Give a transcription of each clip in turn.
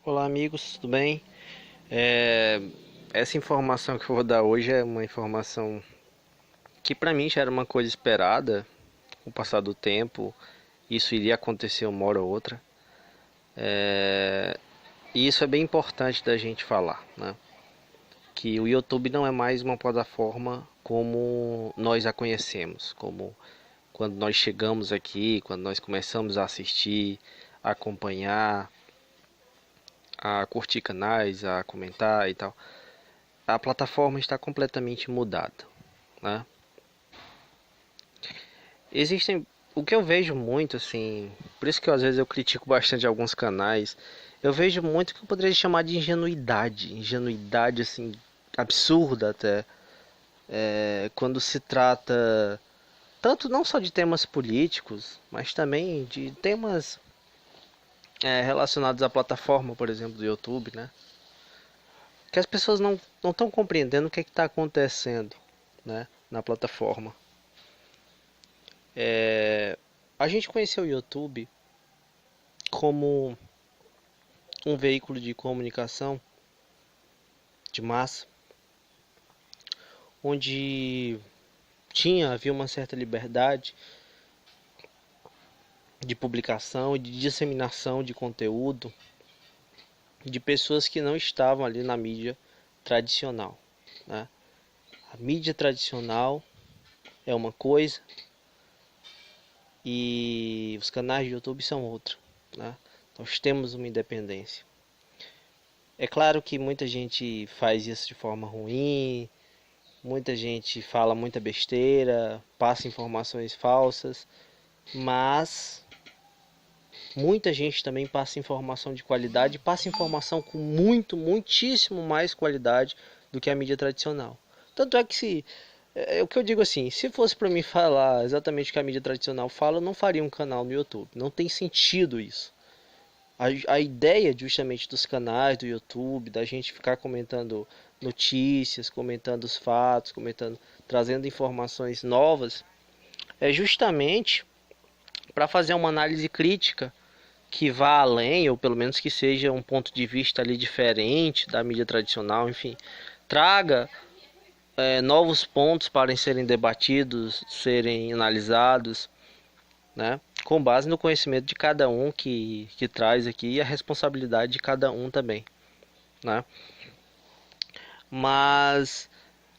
Olá amigos, tudo bem? É, Essa informação que eu vou dar hoje é uma informação que para mim já era uma coisa esperada. Com o passar do tempo, isso iria acontecer uma hora ou outra. E isso é bem importante da gente falar, né? Que o YouTube não é mais uma plataforma como nós a conhecemos, como quando nós chegamos aqui, quando nós começamos a assistir, a acompanhar, a curtir canais, a comentar e tal. A plataforma está completamente mudada, né? Existem, o que eu vejo muito assim, por isso que às vezes eu critico bastante alguns canais. Eu vejo muito que eu poderia chamar de ingenuidade assim absurda até, quando se trata tanto não só de temas políticos, mas também de temas relacionados à plataforma, por exemplo, do YouTube, né? Que as pessoas não estão compreendendo o que está acontecendo, né, na plataforma. A gente conheceu o YouTube como um veículo de comunicação de massa, onde havia uma certa liberdade de publicação e de disseminação de conteúdo de pessoas que não estavam ali na mídia tradicional, né? A mídia tradicional é uma coisa e os canais de YouTube são outra, né? Nós temos uma independência. É claro que muita gente faz isso de forma ruim, muita gente fala muita besteira, passa informações falsas, mas muita gente também passa informação de qualidade, passa informação com muitíssimo mais qualidade do que a mídia tradicional. Tanto é que se é o que eu digo assim, se fosse para mim falar exatamente o que a mídia tradicional fala, eu não faria um canal no YouTube. Não tem sentido isso. A ideia justamente dos canais do YouTube, da gente ficar comentando notícias, comentando os fatos, comentando, trazendo informações novas, é justamente para fazer uma análise crítica que vá além, ou pelo menos que seja um ponto de vista ali diferente da mídia tradicional, enfim, traga novos pontos para serem debatidos, serem analisados, né? Com base no conhecimento de cada um que traz aqui e a responsabilidade de cada um também, né? Mas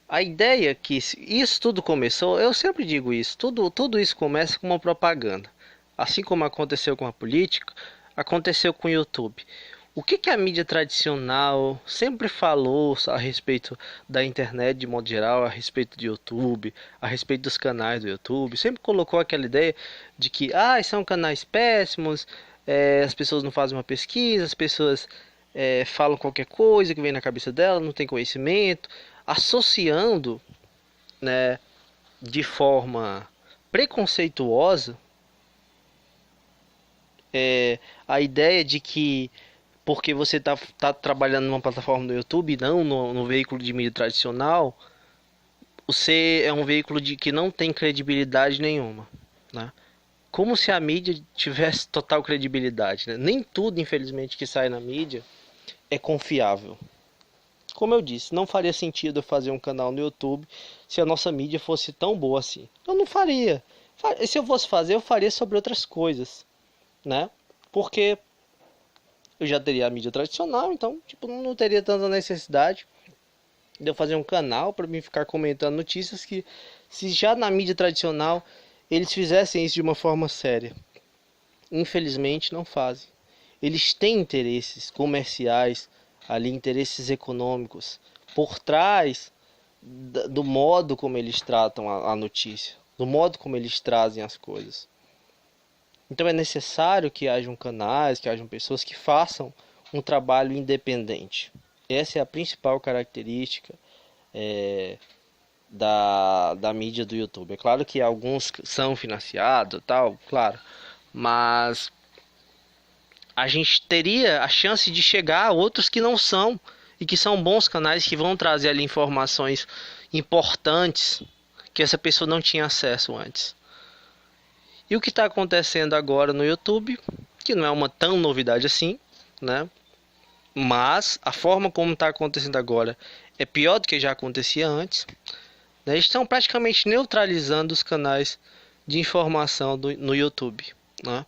a ideia que isso tudo começou, eu sempre digo isso, tudo isso começa com uma propaganda. Assim como aconteceu com a política, aconteceu com o YouTube. O que a mídia tradicional sempre falou a respeito da internet de modo geral, a respeito do YouTube, a respeito dos canais do YouTube? Sempre colocou aquela ideia de que são canais péssimos, as pessoas não fazem uma pesquisa, as pessoas falam qualquer coisa que vem na cabeça dela, não tem conhecimento, associando, né, de forma preconceituosa a ideia de que porque você tá trabalhando numa plataforma do YouTube e não no veículo de mídia tradicional, você é um veículo que não tem credibilidade nenhuma, né? Como se a mídia tivesse total credibilidade, né? Nem tudo, infelizmente, que sai na mídia é confiável. Como eu disse, não faria sentido eu fazer um canal no YouTube se a nossa mídia fosse tão boa assim. Eu não faria. Se eu fosse fazer, eu faria sobre outras coisas, né? Porque eu já teria a mídia tradicional, então, tipo, não teria tanta necessidade de eu fazer um canal para mim ficar comentando notícias que, se já na mídia tradicional eles fizessem isso de uma forma séria, infelizmente não fazem. Eles têm interesses comerciais ali, interesses econômicos por trás do modo como eles tratam a notícia, do modo como eles trazem as coisas. Então é necessário que hajam canais, que hajam pessoas que façam um trabalho independente. Essa é a principal característica é, da mídia do YouTube. É claro que alguns são financiados, tal, claro, mas a gente teria a chance de chegar a outros que não são e que são bons canais que vão trazer ali informações importantes que essa pessoa não tinha acesso antes. E o que está acontecendo agora no YouTube, que não é uma tão novidade assim, né? Mas a forma como está acontecendo agora é pior do que já acontecia antes, né? Eles estão praticamente neutralizando os canais de informação no YouTube, né?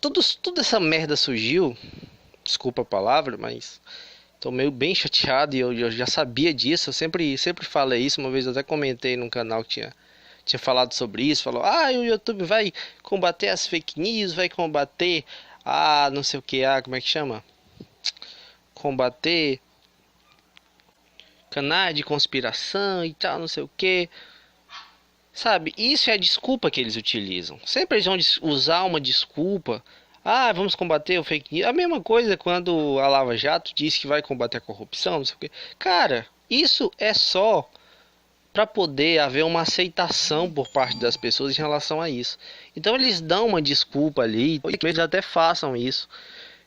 Toda essa merda surgiu, desculpa a palavra, mas tô meio bem chateado e eu já sabia disso. Eu sempre falei isso. Uma vez eu até comentei num canal que tinha falado sobre isso. Falou: o YouTube vai combater as fake news, vai combater não sei o que, como é que chama? Combater canais de conspiração e tal, não sei o que. Sabe, isso é a desculpa que eles utilizam. Sempre eles vão usar uma desculpa. Vamos combater o fake news. A mesma coisa quando a Lava Jato diz que vai combater a corrupção, não sei o quê. Cara, isso é só para poder haver uma aceitação por parte das pessoas em relação a isso. Então eles dão uma desculpa ali, eles até façam isso.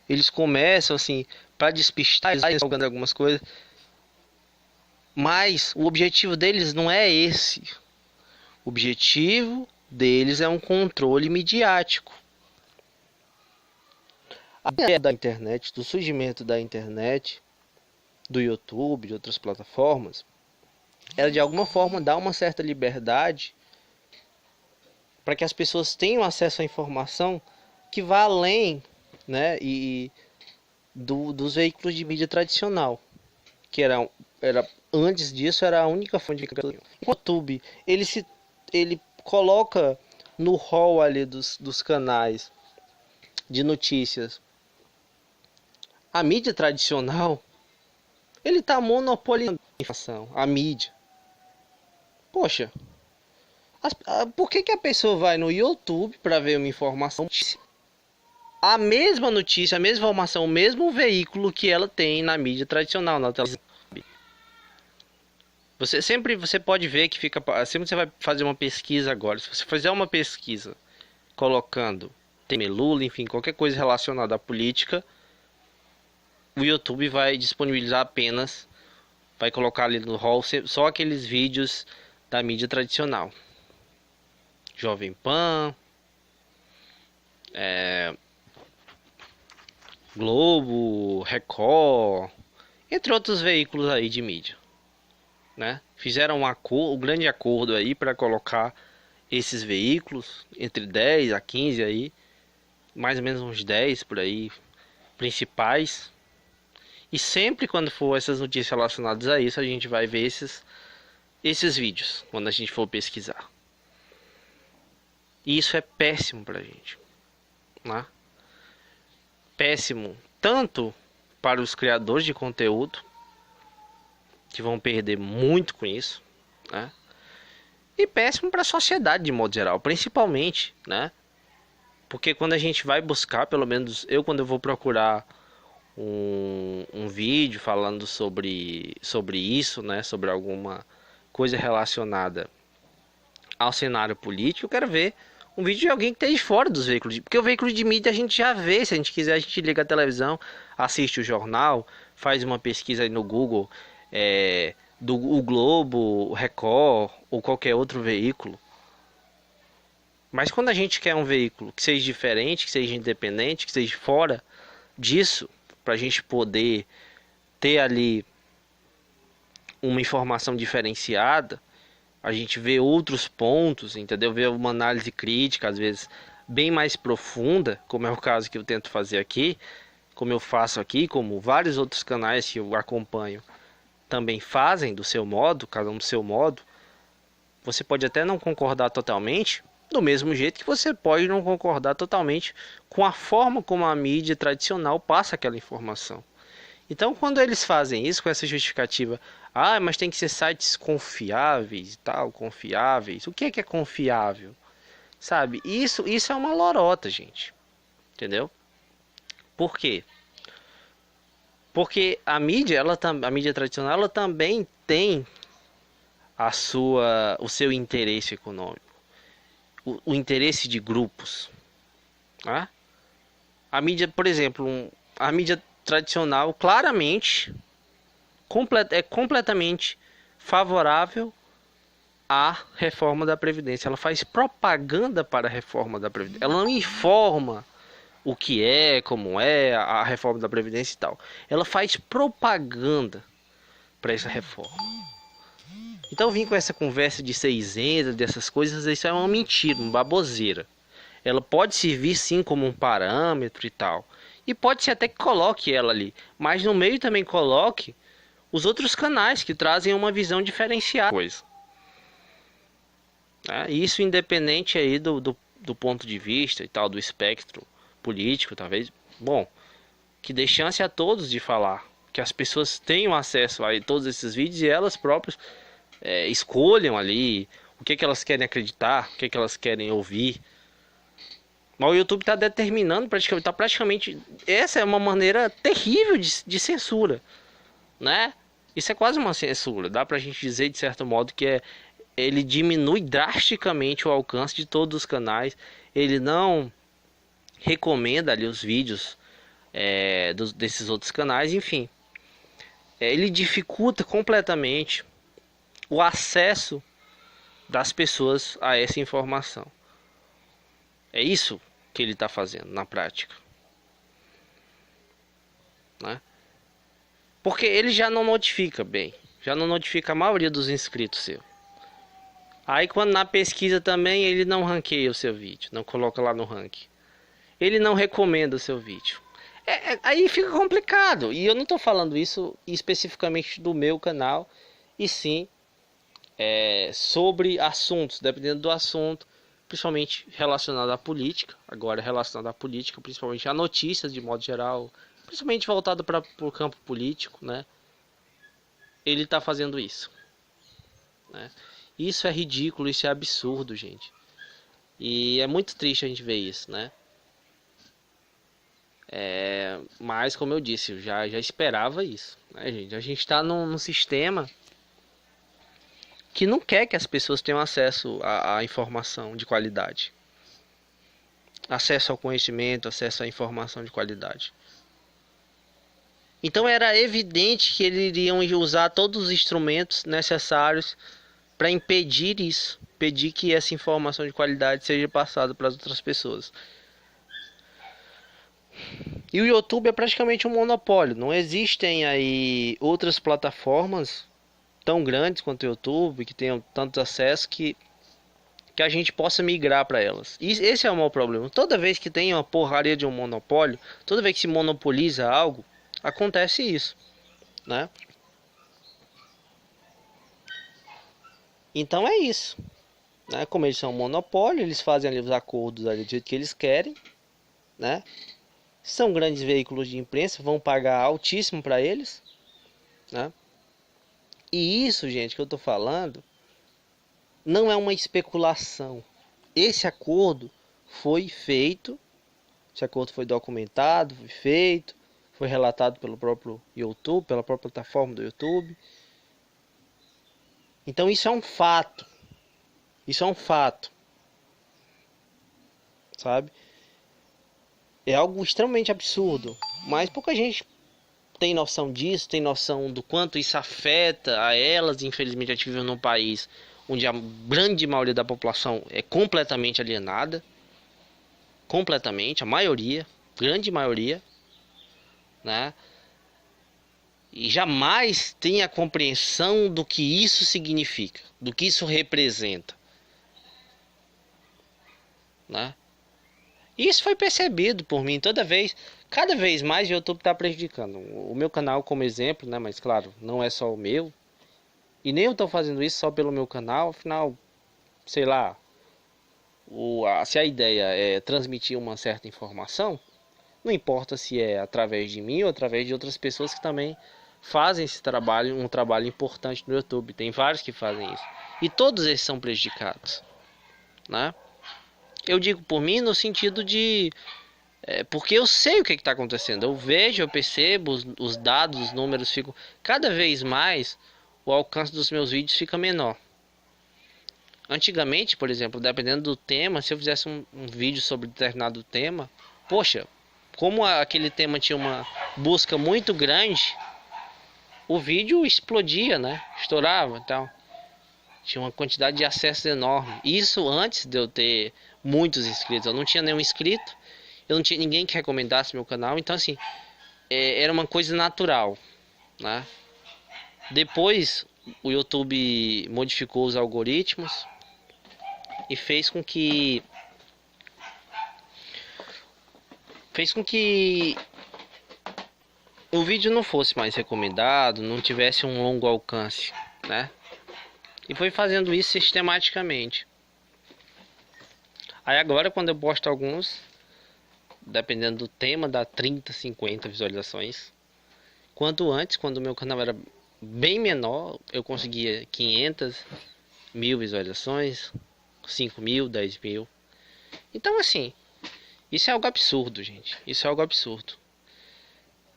Eles começam assim para despistar, jogando algumas coisas. Mas o objetivo deles não é esse. O objetivo deles é um controle midiático. A ideia da internet, do surgimento da internet, do YouTube, de outras plataformas, ela de alguma forma dá uma certa liberdade para que as pessoas tenham acesso à informação que vá além, né, dos veículos de mídia tradicional, que era antes disso era a única fonte de informação. O YouTube, ele coloca no hall ali dos canais de notícias a mídia tradicional. Ele está monopolizando a informação, a mídia. Poxa, por que a pessoa vai no YouTube para ver uma informação? A mesma notícia, a mesma informação, o mesmo veículo que ela tem na mídia tradicional, na televisão. Você pode ver que sempre você vai fazer uma pesquisa agora. Se você fizer uma pesquisa colocando Temer, Lula, enfim, qualquer coisa relacionada à política, o YouTube vai disponibilizar vai colocar ali no hall só aqueles vídeos da mídia tradicional. Jovem Pan, Globo, Record, entre outros veículos aí de mídia, né? Fizeram um grande acordo aí para colocar esses veículos entre 10 a 15 aí, mais ou menos uns 10 por aí, principais. E sempre quando for essas notícias relacionadas a isso, a gente vai ver esses vídeos quando a gente for pesquisar. E isso é péssimo pra gente, né? Péssimo tanto para os criadores de conteúdo, que vão perder muito com isso, né? E péssimo para a sociedade de modo geral, principalmente, né? Porque quando a gente vai buscar, pelo menos eu quando eu vou procurar um vídeo falando sobre isso, né? Sobre alguma coisa relacionada ao cenário político, eu quero ver um vídeo de alguém que esteja fora dos veículos. Porque o veículo de mídia a gente já vê, se a gente quiser a gente liga a televisão, assiste o jornal, faz uma pesquisa aí no Google, o Globo, o Record ou qualquer outro veículo. Mas quando a gente quer um veículo que seja diferente, que seja independente, que seja fora disso, para a gente poder ter ali uma informação diferenciada, a gente vê outros pontos, entendeu? Vê uma análise crítica, às vezes bem mais profunda, como é o caso que eu tento fazer aqui, como eu faço aqui, como vários outros canais que eu acompanho também fazem do seu modo, cada um do seu modo. Você pode até não concordar totalmente, do mesmo jeito que você pode não concordar totalmente com a forma como a mídia tradicional passa aquela informação. Então, quando eles fazem isso com essa justificativa, mas tem que ser sites confiáveis e tal, confiáveis. O que é confiável? Sabe? Isso é uma lorota, gente. Entendeu? Por quê? Porque a mídia tradicional, ela também tem o seu interesse econômico, o interesse de grupos, né? A mídia, por exemplo, a mídia tradicional claramente é completamente favorável à reforma da Previdência. Ela faz propaganda para a reforma da Previdência. Ela não informa o que é, como é, a reforma da Previdência e tal. Ela faz propaganda para essa reforma. Então vir com essa conversa de ser isenta, dessas coisas, isso é uma mentira, uma baboseira. Ela pode servir sim como um parâmetro e tal. E pode ser até que coloque ela ali. Mas no meio também coloque os outros canais que trazem uma visão diferenciada. Coisa. Isso independente aí do ponto de vista e tal, do espectro político, talvez. Bom, que dê chance a todos de falar. Que as pessoas tenham acesso a todos esses vídeos e elas próprias escolham ali o que elas querem acreditar, o que elas querem ouvir. Mas o YouTube está determinando praticamente. Essa é uma maneira terrível de censura, né? Isso é quase uma censura. Dá pra gente dizer de certo modo que ele diminui drasticamente o alcance de todos os canais. Ele não recomenda ali os vídeos desses outros canais, enfim. Ele dificulta completamente o acesso das pessoas a essa informação. É isso que ele está fazendo na prática, né? Porque ele já não notifica bem, já não notifica a maioria dos inscritos seu. Aí quando na pesquisa também ele não ranqueia o seu vídeo, não coloca lá no ranking. Ele não recomenda o seu vídeo. Aí fica complicado. E eu não estou falando isso especificamente do meu canal, e sim sobre assuntos, dependendo do assunto, principalmente relacionado à política. Agora relacionado à política, principalmente a notícias de modo geral, principalmente voltado para o campo político, né? Ele está fazendo isso, né? Isso é ridículo, isso é absurdo, gente. E é muito triste a gente ver isso, né? Mas como eu disse, eu já esperava isso, né, gente? A gente está num sistema que não quer que as pessoas tenham acesso à informação de qualidade, acesso ao conhecimento, acesso à informação de qualidade. Então era evidente que eles iriam usar todos os instrumentos necessários para impedir isso, impedir que essa informação de qualidade seja passada para as outras pessoas. E o YouTube é praticamente um monopólio. Não existem aí outras plataformas tão grandes quanto o YouTube, que tenham tantos acessos que a gente possa migrar para elas. E esse é o maior problema. Toda vez que tem uma porraria de um monopólio, toda vez que se monopoliza algo, acontece isso, né? Então é isso, né? Como eles são um monopólio, eles fazem ali os acordos ali do jeito que eles querem, né? São grandes veículos de imprensa, vão pagar altíssimo para eles, né? E isso, gente, que eu tô falando, não é uma especulação. Esse acordo foi feito, esse acordo foi documentado, foi feito, foi relatado pelo próprio YouTube, pela própria plataforma do YouTube. Então isso é um fato. Isso é um fato. Sabe? É algo extremamente absurdo, mas pouca gente tem noção disso, tem noção do quanto isso afeta a elas. Infelizmente a gente vive num país onde a grande maioria da população é completamente alienada. Completamente, a maioria, grande maioria, né? E jamais tem a compreensão do que isso significa, do que isso representa, né? E isso foi percebido por mim cada vez mais o YouTube está prejudicando o meu canal como exemplo, né? Mas claro, não é só o meu, e nem eu estou fazendo isso só pelo meu canal. Afinal, sei lá, se a ideia é transmitir uma certa informação, não importa se é através de mim ou através de outras pessoas que também fazem esse trabalho, um trabalho importante no YouTube. Tem vários que fazem isso, e todos esses são prejudicados, né? Eu digo por mim no sentido de porque eu sei o que está acontecendo. Eu vejo, eu percebo os dados, os números ficam cada vez mais, o alcance dos meus vídeos fica menor. Antigamente, por exemplo, dependendo do tema, se eu fizesse um vídeo sobre determinado tema, poxa, como aquele tema tinha uma busca muito grande, o vídeo explodia, né? Estourava e tal. Tinha uma quantidade de acessos enorme. Isso antes de eu ter muitos inscritos. Eu não tinha nenhum inscrito. eu não tinha ninguém que recomendasse meu canal, então assim, era uma coisa natural, né? Depois o YouTube modificou os algoritmos e fez com que o vídeo não fosse mais recomendado, não tivesse um longo alcance, né? E foi fazendo isso sistematicamente. Aí agora quando eu posto alguns, dependendo do tema, dá 30, 50 visualizações. Quanto antes, quando o meu canal era bem menor, eu conseguia 500, 1000 visualizações, 5.000, 10.000. Então assim, isso é algo absurdo, gente. Isso é algo absurdo.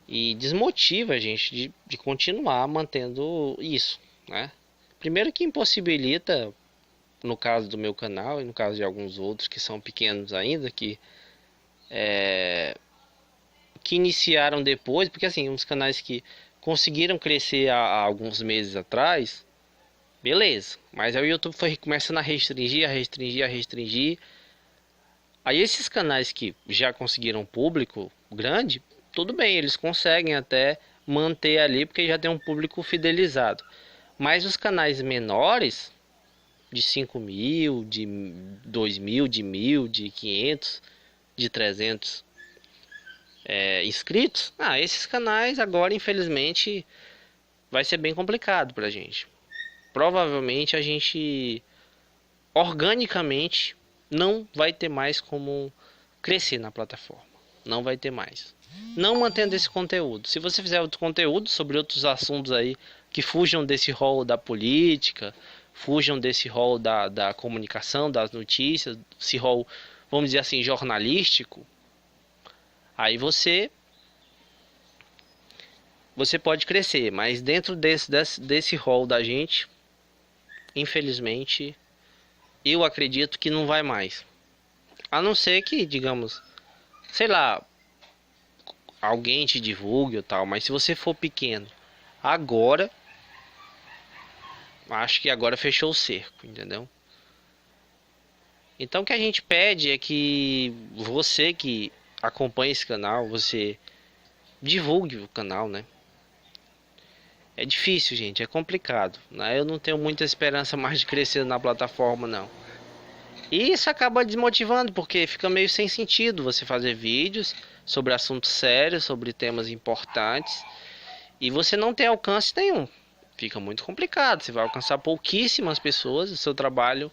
E desmotiva a gente de continuar mantendo isso, né? Primeiro que impossibilita, no caso do meu canal e no caso de alguns outros que são pequenos ainda, que iniciaram depois, porque assim, uns canais que conseguiram crescer há alguns meses atrás, beleza. Mas aí o YouTube foi começando a restringir, a restringir, a restringir. Aí esses canais que já conseguiram público grande, tudo bem, eles conseguem até manter ali porque já tem um público fidelizado. Mas os canais menores, de 5.000, de 2.000, de 1.000, de 500, de 300 inscritos, esses canais agora infelizmente vai ser bem complicado pra gente. Provavelmente a gente organicamente não vai ter mais como crescer na plataforma. Não vai ter mais. Não mantendo esse conteúdo. Se você fizer outro conteúdo sobre outros assuntos aí que fujam desse rol da política, fujam desse rol da comunicação, das notícias, esse rol, vamos dizer assim, jornalístico, aí você pode crescer, mas dentro desse rol da gente, infelizmente, eu acredito que não vai mais. A não ser que, digamos, sei lá, alguém te divulgue ou tal, mas se você for pequeno, agora, acho que agora fechou o cerco, entendeu? Então o que a gente pede é que você que acompanha esse canal, você divulgue o canal, né? É difícil, gente, é complicado, né? Eu não tenho muita esperança mais de crescer na plataforma, não. E isso acaba desmotivando, porque fica meio sem sentido você fazer vídeos sobre assuntos sérios, sobre temas importantes, e você não tem alcance nenhum. Fica muito complicado, você vai alcançar pouquíssimas pessoas, o seu trabalho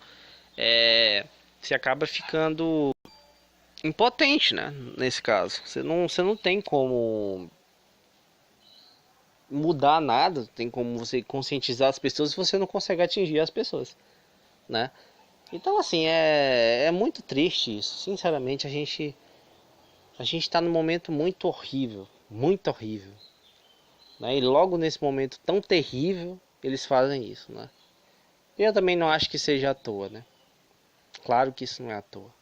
você acaba ficando impotente, né? Nesse caso, você não tem como mudar nada, tem como você conscientizar as pessoas se você não consegue atingir as pessoas, né? Então assim, é muito triste isso. Sinceramente, a gente tá num momento muito horrível, né? E logo nesse momento tão terrível, eles fazem isso, né? E eu também não acho que seja à toa, né? Claro que isso não é à toa.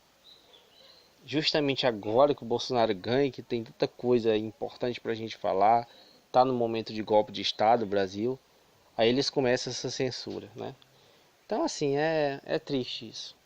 Justamente agora que o Bolsonaro ganha, que tem tanta coisa importante pra gente falar, tá no momento de golpe de Estado, Brasil, aí eles começam essa censura, né? Então assim, é triste isso.